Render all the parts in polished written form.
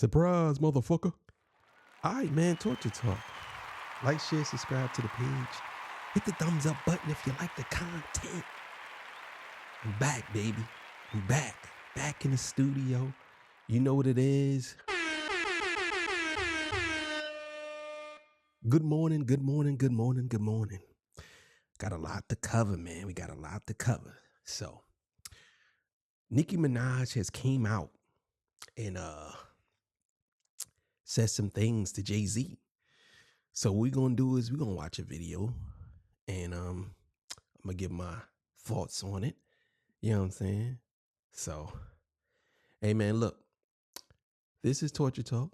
Surprise, motherfucker. All right, man, Torture Talk. Like, share, subscribe to the page. Hit the thumbs up button if you like the content. I'm back, baby. I'm back. Back in the studio. You know what it is. Good morning, good morning, good morning, good morning. Got a lot to cover, man. We got a lot to cover. So, Nicki Minaj has came out and said some things to Jay-Z. So what we're gonna do is we're gonna watch a video and I'm gonna give my thoughts on it. You know what I'm saying? So, hey man, look, this is Torture Talk.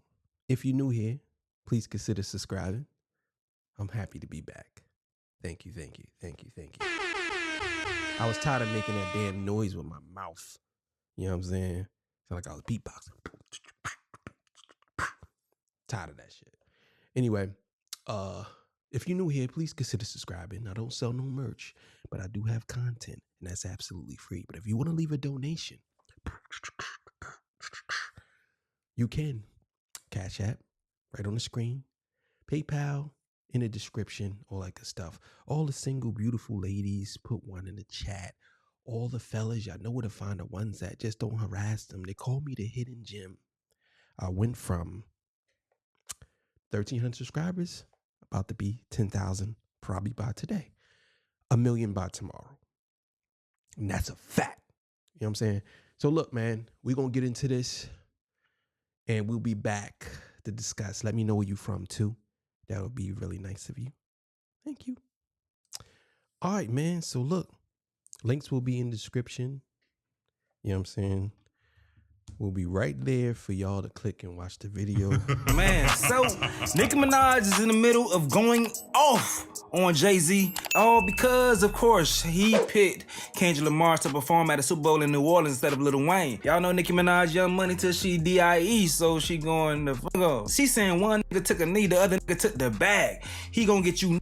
If you're new here, please consider subscribing. I'm happy to be back. Thank you, thank you, thank you, thank you. I was tired of making that damn noise with my mouth. You know what I'm saying? Sound like I was beatboxing. Tired of that shit. Anyway, if you're new here, please consider subscribing. I don't sell no merch, but I do have content, and that's absolutely free. But if you want to leave a donation, you can. Cash App, right on the screen. PayPal, in the description, all that good stuff. All the single, beautiful ladies, put one in the chat. All the fellas, y'all know where to find the ones that just don't harass them. They call me the hidden gem. I went from 1,300 subscribers, about to be 10,000 probably by today. 1 million by tomorrow. And that's a fact. You know what I'm saying? So look, man, we're going to get into this and we'll be back to discuss. Let me know where you're from too. That would be really nice of you. Thank you. All right, man. So look, links will be in the description. You know what I'm saying? We'll be right there for y'all to click and watch the video. Man, so Nicki Minaj is in the middle of going off on Jay-Z, all because, of course, he picked Kendrick Lamar to perform at a Super Bowl in New Orleans instead of Lil Wayne. Y'all know Nicki Minaj Young Money till she DIE, so she going to fuck off. She saying one nigga took a knee, the other nigga took the bag. He gonna get you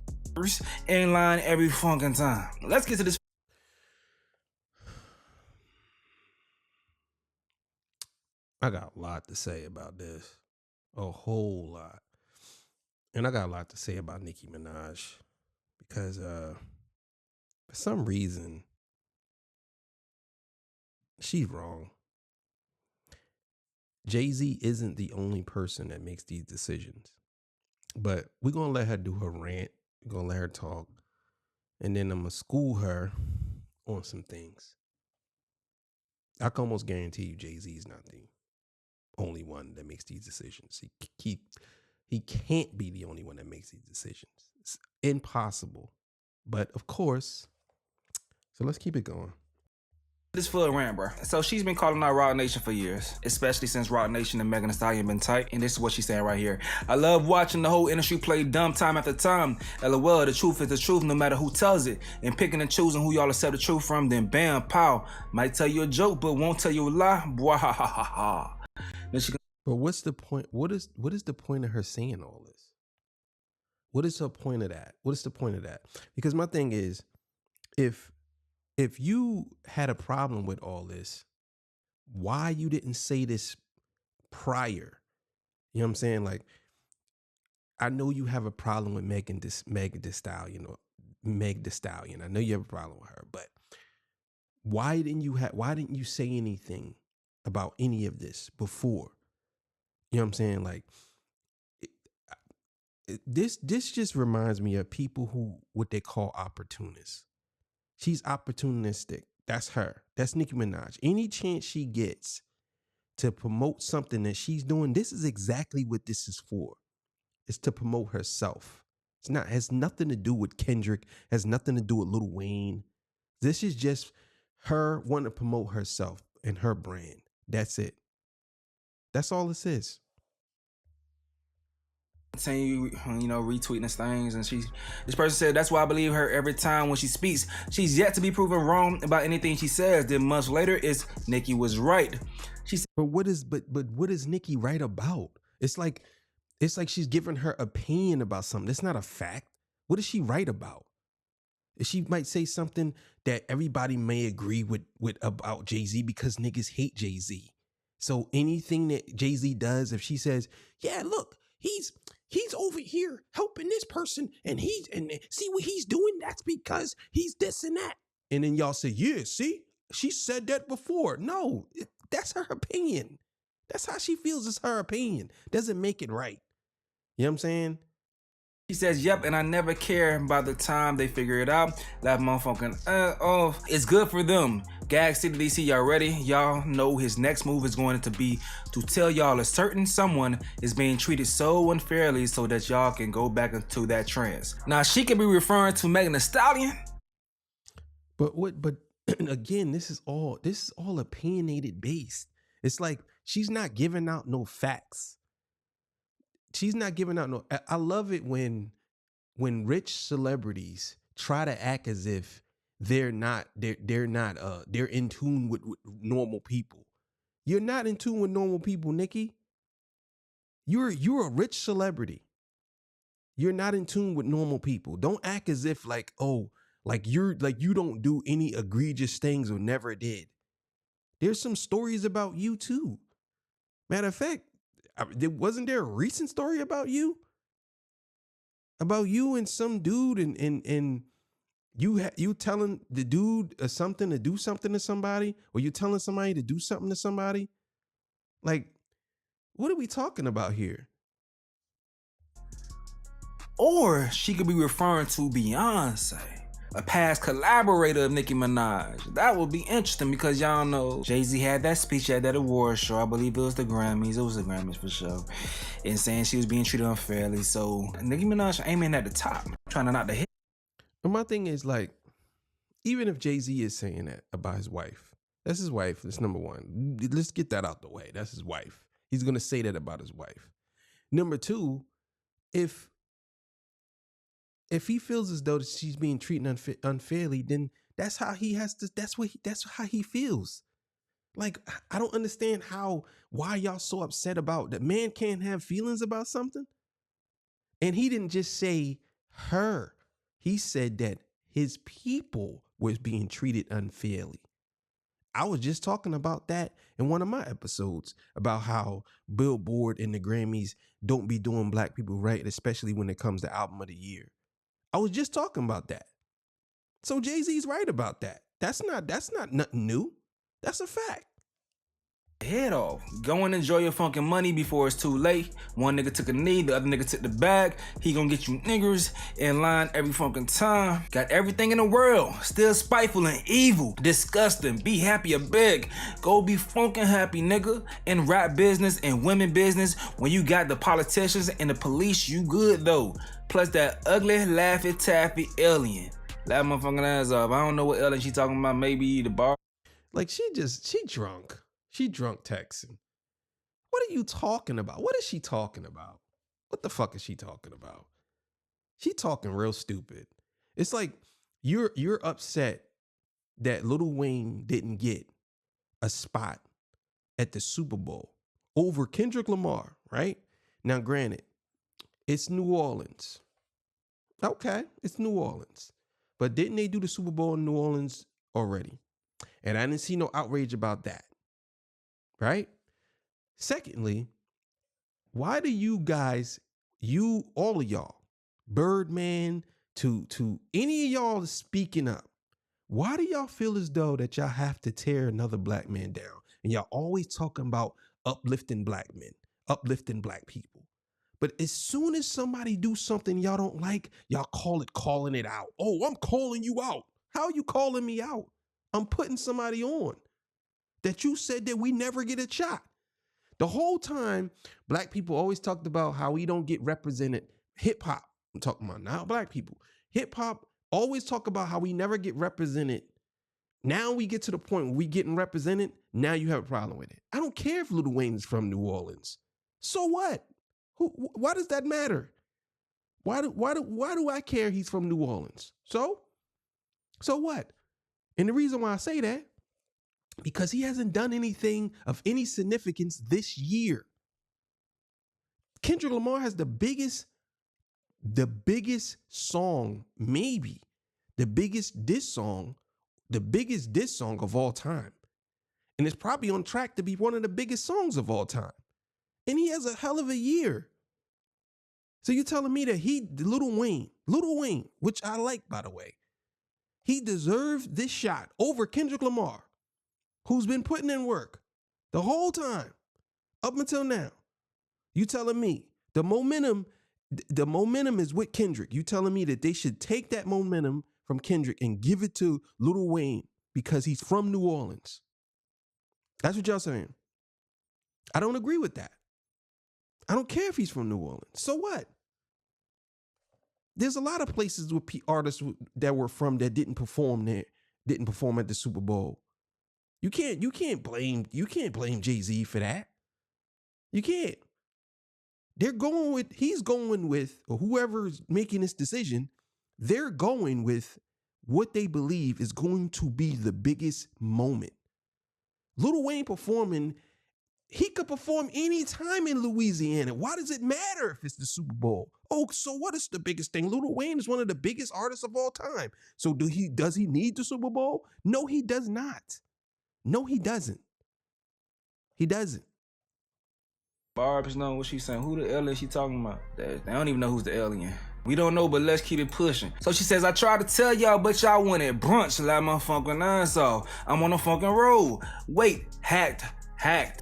in line every fucking time. Let's get to this. I got a lot to say about this. A whole lot. And I got a lot to say about Nicki Minaj. Because for some reason, she's wrong. Jay-Z isn't the only person that makes these decisions. But we're going to let her do her rant. We're going to let her talk. And then I'm going to school her on some things. I can almost guarantee you Jay-Z is not the only one that makes these decisions. He can't be the only one that makes these decisions. It's impossible. But of course, so let's keep it going. This for a rant, bro. So she's been calling out Roc Nation for years, especially since Roc Nation and Megan Thee Stallion been tight. And this is what she's saying right here. I love watching the whole industry play dumb time after time. LOL, the truth is the truth no matter who tells it. And picking and choosing who y'all accept the truth from, then bam, pow. Might tell you a joke, but won't tell you a lie. Boy, ha ha ha ha. But what's the point? What is the point of her saying all this? What is her point of that? What is the point of that? Because my thing is, if you had a problem with all this, why you didn't say this prior? You know what I'm saying? Like, I know you have a problem with Meg Thee Stallion or Meg Thee Stallion. I know you have a problem with her, but why didn't you say anything about any of this before? You know what I'm saying? Like, this just reminds me of people who, what they call opportunists. She's opportunistic. That's her. That's Nicki Minaj. Any chance she gets to promote something that she's doing, this is exactly what this is for. It's to promote herself. Has nothing to do with Kendrick, has nothing to do with Lil Wayne. This is just her wanting to promote herself and her brand. That's it. That's all this is. Continue, retweeting these things, and this person said that's why I believe her every time when she speaks. She's yet to be proven wrong about anything she says. Then months later, it's Nicki was right. She said, but what is Nicki right about? It's like she's giving her opinion about something. That's not a fact. What is she right about? She might say something that everybody may agree with about Jay-Z because niggas hate Jay-Z. So anything that Jay-Z does, if she says, yeah, look, he's over here helping this person and see what he's doing, that's because he's this and that. And then y'all say, yeah, see, she said that before. No, that's her opinion. That's how she feels. It's her opinion. Doesn't make it right. You know what I'm saying? He says, yep, and I never care by the time they figure it out. That motherfucking, oh, it's good for them. Gag City DC, y'all ready? Y'all know his next move is going to be to tell y'all a certain someone is being treated so unfairly so that y'all can go back into that trance. Now, she could be referring to Megan Thee Stallion. But again, this is all opinionated based. It's like she's not giving out no facts. She's not giving out no. I love it when rich celebrities try to act as if they're in tune with normal people. You're not in tune with normal people, Nicki. You're a rich celebrity. You're not in tune with normal people. Don't act as if like you don't do any egregious things or never did. There's some stories about you too. Matter of fact, wasn't there a recent story about you? About you and some dude and you telling the dude something to do something to somebody, or you telling somebody to do something to somebody? Like, what are we talking about here? Or she could be referring to Beyonce, a past collaborator of Nicki Minaj. That would be interesting because y'all know Jay-Z had that speech at that award show. I believe it was the Grammys. It was the Grammys for sure. And saying she was being treated unfairly. So Nicki Minaj aiming at the top, trying to knock the hit. But my thing is, like, even if Jay-Z is saying that about his wife, that's his wife. That's number one. Let's get that out the way. That's his wife. He's going to say that about his wife. Number two, if he feels as though she's being treated unfairly, then that's how he has to. That's how he feels. Like, I don't understand why y'all so upset about that. Man can't have feelings about something. And he didn't just say her. He said that his people was being treated unfairly. I was just talking about that in one of my episodes about how Billboard and the Grammys don't be doing black people right, especially when it comes to album of the year. I was just talking about that. So Jay-Z's right about that. That's not nothing new. That's a fact. Head off. Go and enjoy your funkin' money before it's too late. One nigga took a knee, the other nigga took the bag. He gonna get you niggers in line every funkin' time. Got everything in the world, still spiteful and evil, disgusting. Be happy or beg. Go be funkin' happy, nigga. In rap business and women business, when you got the politicians and the police, you good though. Plus that ugly, laffy, taffy alien. That motherfucking ass up. I don't know what alien she talking about. Maybe the bar. Like, she drunk. She drunk texting. What are you talking about? What is she talking about? What the fuck is she talking about? She talking real stupid. It's like you're upset that Lil Wayne didn't get a spot at the Super Bowl over Kendrick Lamar, right? Now, granted, it's New Orleans. Okay, it's New Orleans. But didn't they do the Super Bowl in New Orleans already? And I didn't see no outrage about that. Right? Secondly, why do you guys, all of y'all, Birdman to any of y'all speaking up, why do y'all feel as though that y'all have to tear another black man down? And y'all always talking about uplifting black men, uplifting black people. But as soon as somebody do something y'all don't like, y'all calling it out. Oh, I'm calling you out. How are you calling me out? I'm putting somebody on that you said that we never get a shot. The whole time, black people always talked about how we don't get represented. Hip hop, I'm talking about now black people. Hip hop always talk about how we never get represented. Now we get to the point where we getting represented. Now you have a problem with it. I don't care if Lil Wayne is from New Orleans. So what? Why does that matter? Why do I care he's from New Orleans? So what? And the reason why I say that, because he hasn't done anything of any significance this year. Kendrick Lamar has the biggest song, maybe the biggest diss song of all time. And it's probably on track to be one of the biggest songs of all time. And he has a hell of a year. So you're telling me that Lil Wayne, which I like, by the way, he deserved this shot over Kendrick Lamar, who's been putting in work the whole time up until now. You telling me the momentum is with Kendrick. You telling me that they should take that momentum from Kendrick and give it to Lil Wayne because he's from New Orleans. That's what y'all saying. I don't agree with that. I don't care if he's from New Orleans. So what? There's a lot of places with artists that were from that didn't perform at the Super Bowl. You can't blame Jay-Z for that. You can't. He's going with, or whoever's making this decision, they're going with what they believe is going to be the biggest moment. Lil Wayne performing, he could perform any-time in Louisiana. Why does it matter if it's the Super Bowl? Oh, so what is the biggest thing? Lil Wayne is one of the biggest artists of all time. So does he need the Super Bowl? No, he does not. No, he doesn't. He doesn't. Barb's know what she's saying. Who the alien she talking about? They don't even know who's the alien. We don't know, but let's keep it pushing. So she says, I tried to tell y'all, but y'all went at brunch like my fucking ass off. I'm on a fucking roll. Wait, hacked.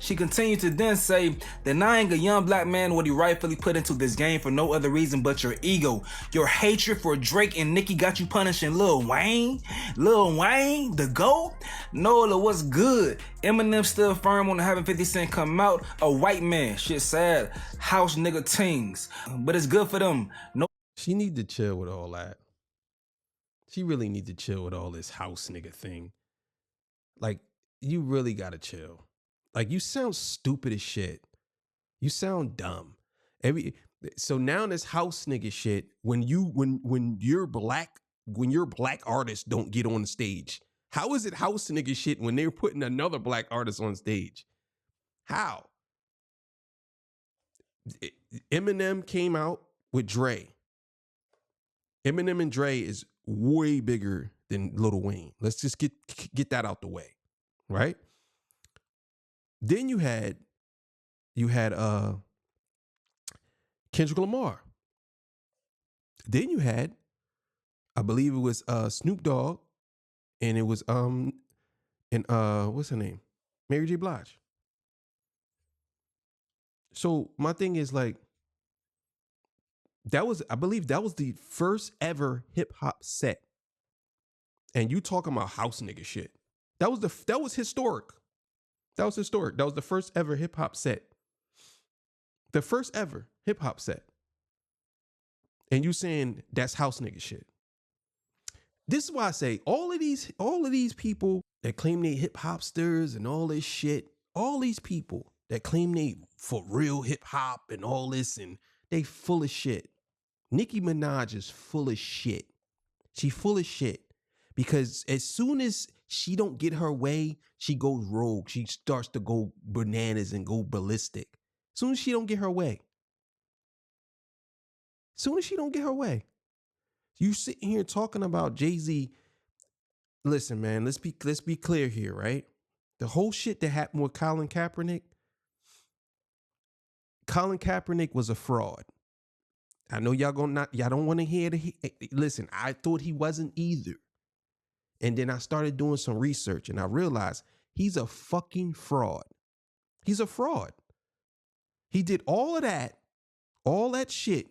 She continued to then say, denying a young black man what he rightfully put into this game for no other reason but your ego. Your hatred for Drake and Nicki got you punishing Lil Wayne? Lil Wayne, the GOAT? Nola, what's good? Eminem still firm on having 50 Cent come out. A white man, shit sad. House nigga tings. But it's good for them. No. She need to chill with all that. She really need to chill with all this house nigga thing. Like, you really gotta chill. Like, you sound stupid as shit. You sound dumb. So now this house nigga shit, when your black artists don't get on the stage, how is it house nigga shit when they're putting another black artist on stage? How? Eminem came out with Dre. Eminem and Dre is way bigger than Lil Wayne. Let's just get that out the way, right? Then you had Kendrick Lamar. Then you had, I believe it was Snoop Dogg, and it was what's her name? Mary J. Blige. So my thing is, like, I believe that was the first ever hip hop set. And you talking about house nigga shit. That was historic. That was historic. That was the first ever hip hop set. The first ever hip hop set. And you saying that's house nigga shit. This is why I say all of these people that claim they hip hopsters and all this shit, all these people that claim they for real hip hop and all this, and they full of shit. Nicki Minaj is full of shit. She full of shit. Because as soon as she don't get her way, she goes rogue. She starts to go bananas and go ballistic. As soon as she don't get her way. You sitting here talking about Jay-Z. Listen, man, let's be clear here, right? The whole shit that happened with Colin Kaepernick was a fraud. I know y'all don't want to hear listen, I thought he wasn't either. And then I started doing some research and I realized he's a fucking fraud. He's a fraud. He did all that shit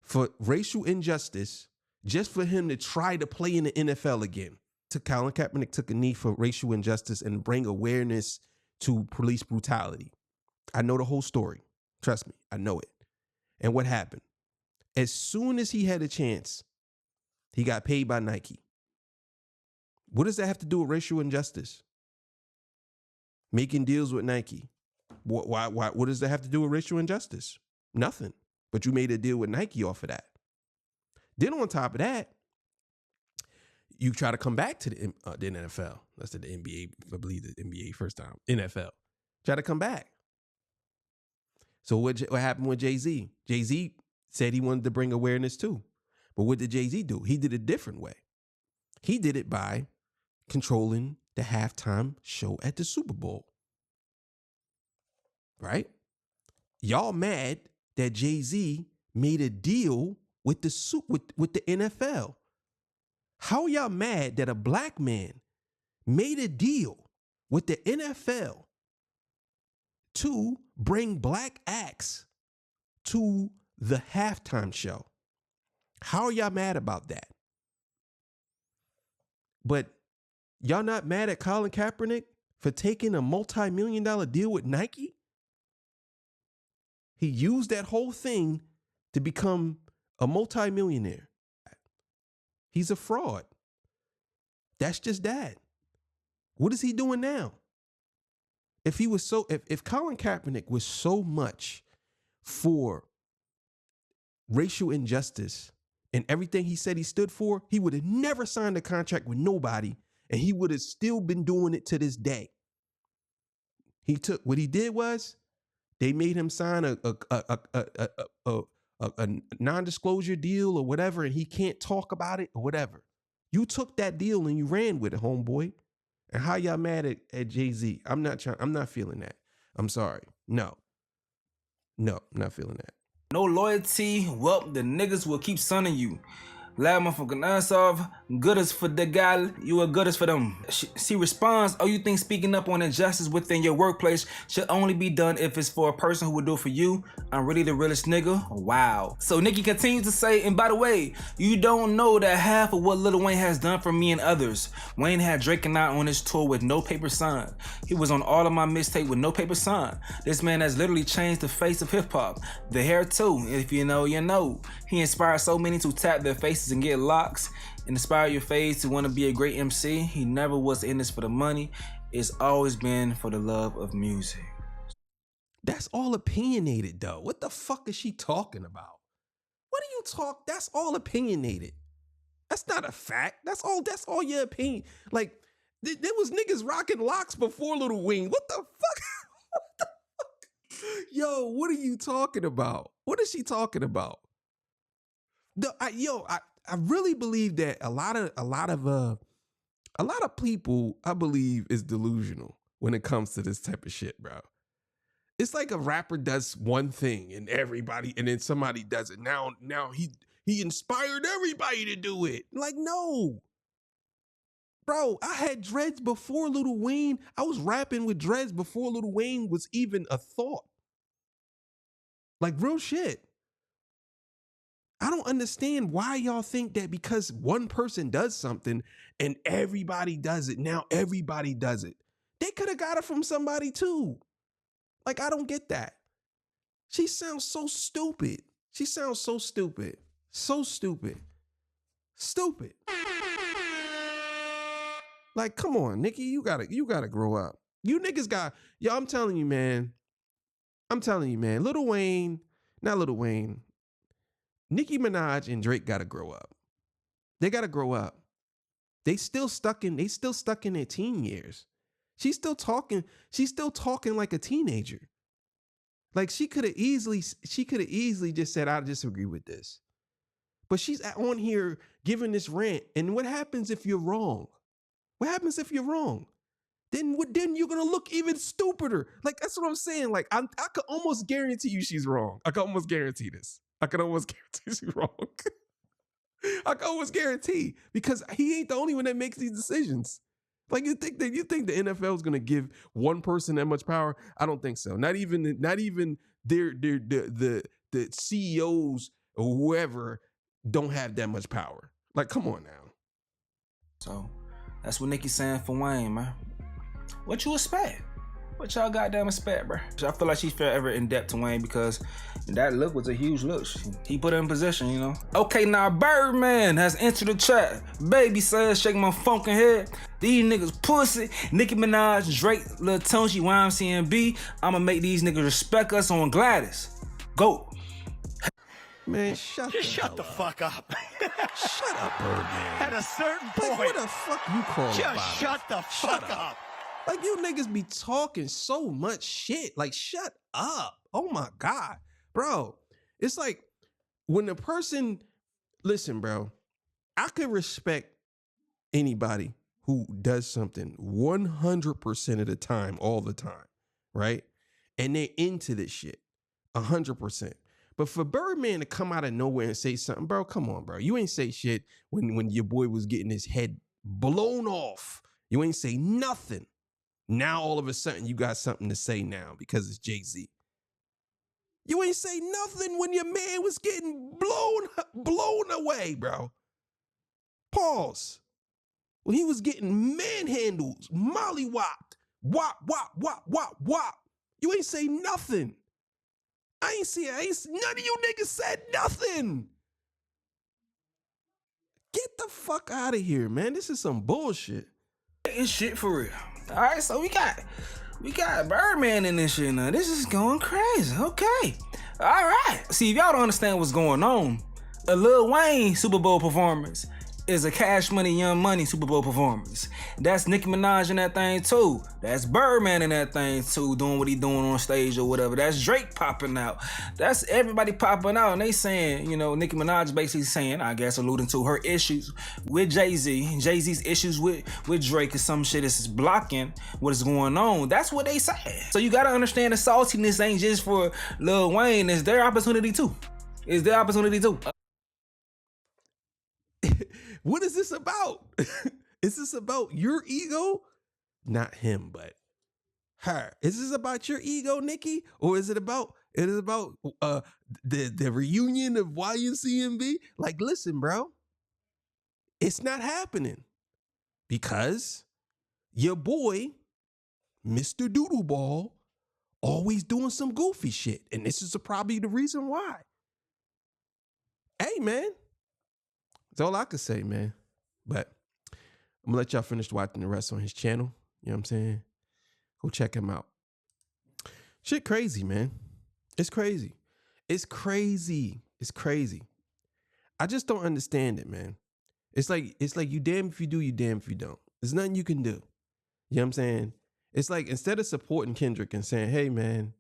for racial injustice just for him to try to play in the NFL again. Colin Kaepernick took a knee for racial injustice and bring awareness to police brutality. I know the whole story. Trust me, I know it. And what happened? As soon as he had a chance, he got paid by Nike. What does that have to do with racial injustice? Making deals with Nike. Why? What does that have to do with racial injustice? Nothing. But you made a deal with Nike off of that. Then on top of that, you try to come back to the NFL. That's the NBA. I believe the NBA first time. NFL. Try to come back. So what happened with Jay-Z? Jay-Z said he wanted to bring awareness too. But what did Jay-Z do? He did it a different way. He did it by controlling the halftime show at the Super Bowl. Right? Y'all mad that Jay-Z made a deal with the NFL. How are y'all mad that a black man made a deal with the NFL to bring black acts to the halftime show? How are y'all mad about that? But y'all not mad at Colin Kaepernick for taking a multi-million-dollar deal with Nike? He used that whole thing to become a multi-millionaire. He's a fraud. That's just that. What is he doing now? If Colin Kaepernick was so much for racial injustice and everything he said he stood for, he would have never signed a contract with nobody, and he would have still been doing it to this day. What he did was they made him sign a non-disclosure deal or whatever, and he can't talk about it or whatever. You took that deal and you ran with it, homeboy. And how y'all mad at Jay-Z? I'm not feeling that. I'm sorry. No, I'm not feeling that. No loyalty, well, the niggas will keep sunning you. Loud motherfucking ass off, goodest for the gal, you are goodest for them. She responds, oh, you think speaking up on injustice within your workplace should only be done if it's for a person who would do it for you? I'm really the realest nigga? Wow. So Nicki continues to say, and by the way, you don't know that half of what Lil Wayne has done for me and others. Wayne had Drake and I on his tour with no paper sign. He was on all of my mixtape with no paper sign. This man has literally changed the face of hip hop. The hair too, if you know, you know. He inspired so many to tap their faces and get locks, and inspire your face to want to be a great MC. He never was in this for the money. It's always been for the love of music. That's all opinionated though. What the fuck is she talking about? What do you talk? That's all opinionated. That's not a fact. That's all your opinion. Like, there was niggas rocking locks before Lil Wayne. What the fuck? What the fuck? Yo, what are you talking about? What is she talking about? I really believe that a lot of people, I believe, is delusional when it comes to this type of shit, bro. It's like a rapper does one thing and then somebody does it. Now he inspired everybody to do it. Like, no. Bro, I had dreads before Lil Wayne. I was rapping with dreads before Lil Wayne was even a thought. Like, real shit. I don't understand why y'all think that because one person does something and everybody does it, now everybody does it. They could have got it from somebody too. Like, I don't get that. She sounds so stupid. So stupid. Stupid. Like, come on, Nicki, you gotta grow up. You niggas I'm telling you, man. Lil Wayne, Nicki Minaj and Drake gotta grow up. They gotta grow up. They still stuck in their teen years. She's still talking like a teenager. Like, she could have easily just said, I disagree with this. But she's on here giving this rant. And what happens if you're wrong? Then you're gonna look even stupider. Like, that's what I'm saying. Like, I could almost guarantee you she's wrong. I could almost guarantee this. I could almost guarantee she's wrong. I could almost guarantee, because he ain't the only one that makes these decisions. Like, you think the NFL is gonna give one person that much power? I don't think so. Not even the CEOs or whoever don't have that much power. Like, come on now. So that's what Nicki's saying for Wayne, man. What you expect? What y'all goddamn expect, bro? I feel like she's forever in debt to Wayne, because that look was a huge look. He put her in position, you know? Okay, now Birdman has entered the chat. Baby says, shake my funkin' head. These niggas pussy. Nicki Minaj, Drake, Lil Tunchi, YMCMB. I'ma make these niggas respect us on Gladys. Go. Man, shut the fuck up. Shut up, Birdman. At a certain point. Like, what the fuck you call it? Just shut the fuck up. Like, you niggas be talking so much shit. Like, shut up. Oh my God. Bro, it's like when the person, listen, bro, I could respect anybody who does something 100% of the time, all the time, right? And they're into this shit 100%. But for Birdman to come out of nowhere and say something, bro, come on, bro. You ain't say shit when your boy was getting his head blown off. You ain't say nothing. Now all of a sudden you got something to say now because it's Jay-Z. You ain't say nothing when your man was getting blown away, bro. Pause. When he was getting manhandles, mollywopped, wop, wop, wop, wop, wop. You ain't say nothing. None of you niggas said nothing. Get the fuck out of here, man. This is some bullshit. It's shit for real. All right, so we got Birdman in this shit now. This is going crazy. Okay. All right. See, if y'all don't understand what's going on, a Lil Wayne Super Bowl performance is a Cash Money Young Money Super Bowl performance. That's Nicki Minaj in that thing too. That's Birdman in that thing too, doing what he doing on stage or whatever. That's Drake popping out. That's everybody popping out, and they saying, you know, Nicki Minaj basically saying, I guess alluding to her issues with Jay-Z, Jay-Z's issues with Drake, and some shit is blocking what is going on. That's what they say. So you gotta understand the saltiness ain't just for Lil Wayne. It's their opportunity too. It's their opportunity too. What is this about? Is this about your ego? Not him, but her. Is this about your ego, Nicki? Or is it about the reunion of YNCMB? Like, listen, bro. It's not happening. Because your boy, Mr. Doodleball, always doing some goofy shit. And this is probably the reason why. Hey, man. That's all I could say, man. But I'm gonna let y'all finish watching the rest on his channel. You know what I'm saying? Go check him out. Shit crazy, man. It's crazy. It's crazy. It's crazy. I just don't understand it, man. It's like you damn if you do, you damn if you don't. There's nothing you can do. You know what I'm saying? It's like instead of supporting Kendrick and saying, hey, man,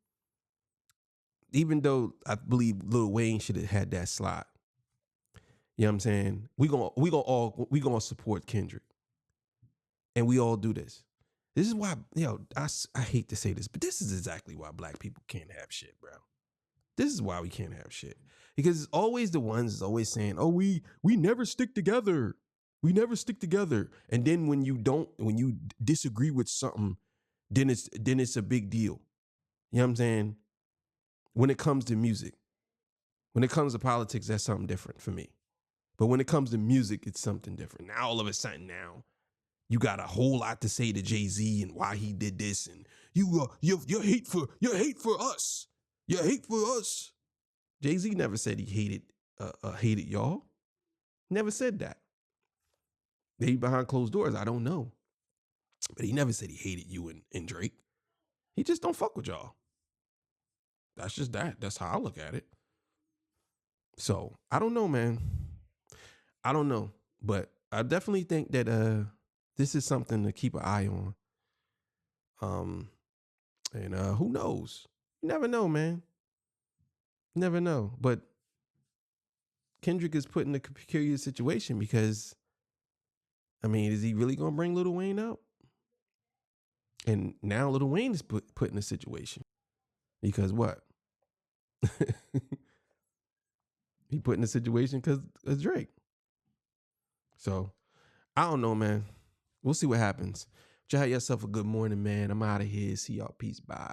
even though I believe Lil Wayne should have had that slot. You know what I'm saying? We gonna support Kendrick. And we all do this. This is why, I hate to say this, but this is exactly why black people can't have shit, bro. This is why we can't have shit. Because it's always the ones that's always saying, oh, we never stick together. We never stick together. And then when you disagree with something, then it's a big deal. You know what I'm saying? When it comes to music, when it comes to politics, that's something different for me. But when it comes to music, it's something different. Now, all of a sudden now, you got a whole lot to say to Jay-Z and why he did this. And you hate for us. You hate for us. Jay-Z never said he hated y'all. Never said that. Maybe behind closed doors, I don't know. But he never said he hated you and Drake. He just don't fuck with y'all. That's just that. That's how I look at it. So, I don't know, man. I don't know, but I definitely think that this is something to keep an eye on. And who knows? You never know, man. You never know. But Kendrick is put in a peculiar situation because, I mean, is he really gonna bring Lil Wayne out? And now Lil Wayne is put in a situation because what? He put in a situation because of Drake. So, I don't know, man. We'll see what happens. Y'all have yourself a good morning, man. I'm out of here. See y'all. Peace. Bye.